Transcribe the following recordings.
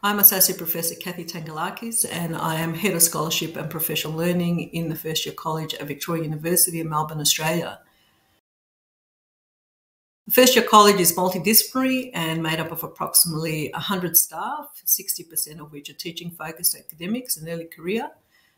I'm Associate Professor Kathy Tangalakis, and I am Head of Scholarship and Professional Learning in the First Year College at Victoria University in Melbourne, Australia. The First Year College is multidisciplinary and made up of approximately 100 staff, 60% of which are teaching-focused academics and early career,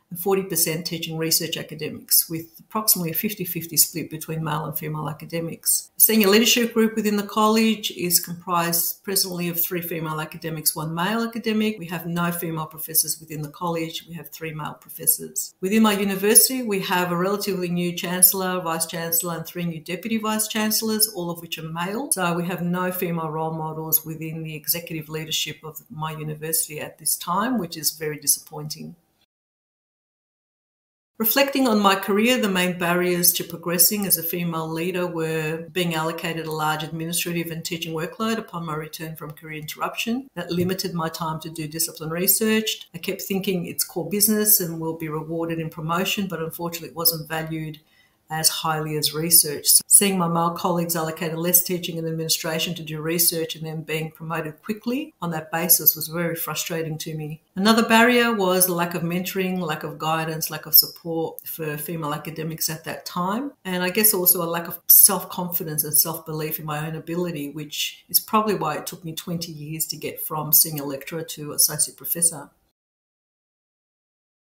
and 40% teaching research academics, with approximately a 50-50 split between male and female academics. The senior leadership group within the college is comprised presently of 3 female academics, 1 male academic. We have no female professors within the college. We have 3 male professors. Within my university, we have a relatively new chancellor, vice-chancellor, and 3 new deputy vice-chancellors, all of which are male. So we have no female role models within the executive leadership of my university at this time, which is very disappointing. Reflecting on my career, the main barriers to progressing as a female leader were being allocated a large administrative and teaching workload upon my return from career interruption. That limited my time to do discipline research. I kept thinking it's core business and will be rewarded in promotion, but unfortunately it wasn't valued as highly as research. So seeing my male colleagues allocated less teaching and administration to do research and then being promoted quickly on that basis was very frustrating to me. Another barrier was lack of mentoring, lack of guidance, lack of support for female academics at that time. And I guess also a lack of self-confidence and self-belief in my own ability, which is probably why it took me 20 years to get from senior lecturer to associate professor.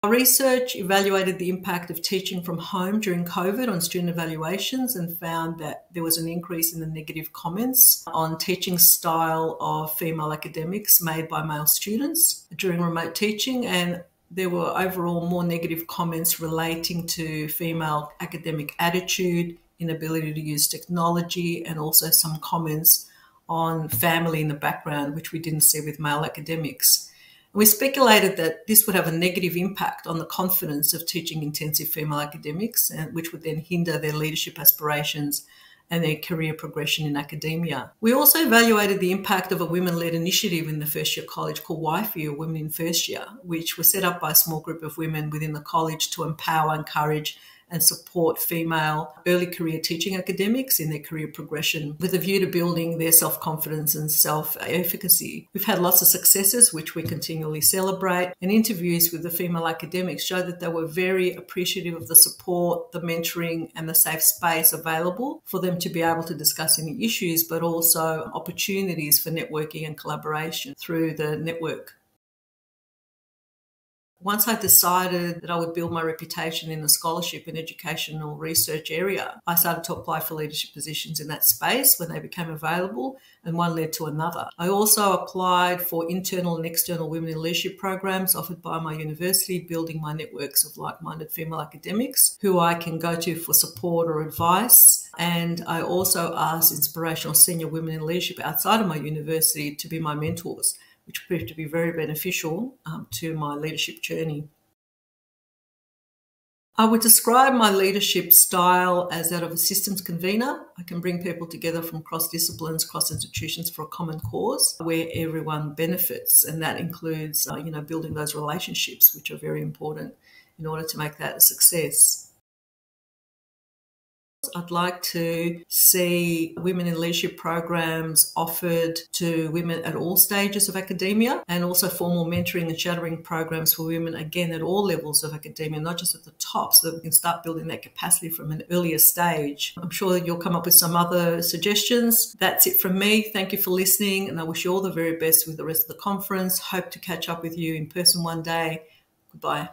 Our research evaluated the impact of teaching from home during COVID on student evaluations and found that there was an increase in the negative comments on teaching style of female academics made by male students during remote teaching, and there were overall more negative comments relating to female academic attitude, inability to use technology, and also some comments on family in the background, which we didn't see with male academics. We speculated that this would have a negative impact on the confidence of teaching intensive female academics, and which would then hinder their leadership aspirations and their career progression in academia. We also evaluated the impact of a women-led initiative in the first year college called WIFE, or Women in First Year, which was set up by a small group of women within the college to empower, encourage, and support female early career teaching academics in their career progression with a view to building their self-confidence and self-efficacy. We've had lots of successes, which we continually celebrate, and interviews with the female academics show that they were very appreciative of the support, the mentoring, and the safe space available for them to be able to discuss any issues, but also opportunities for networking and collaboration through the network. Once I decided that I would build my reputation in the scholarship and educational research area, I started to apply for leadership positions in that space when they became available, and one led to another. I also applied for internal and external women in leadership programs offered by my university, building my networks of like-minded female academics who I can go to for support or advice. And I also asked inspirational senior women in leadership outside of my university to be my mentors, which proved to be very beneficial to my leadership journey. I would describe my leadership style as that of a systems convener. I can bring people together from cross disciplines, cross institutions for a common cause where everyone benefits, and that includes building those relationships, which are very important in order to make that a success. I'd like to see women in leadership programs offered to women at all stages of academia, and also formal mentoring and shadowing programs for women, again, at all levels of academia, not just at the top, so that we can start building that capacity from an earlier stage. I'm sure you'll come up with some other suggestions. That's it from me. Thank you for listening, and I wish you all the very best with the rest of the conference. Hope to catch up with you in person one day. Goodbye.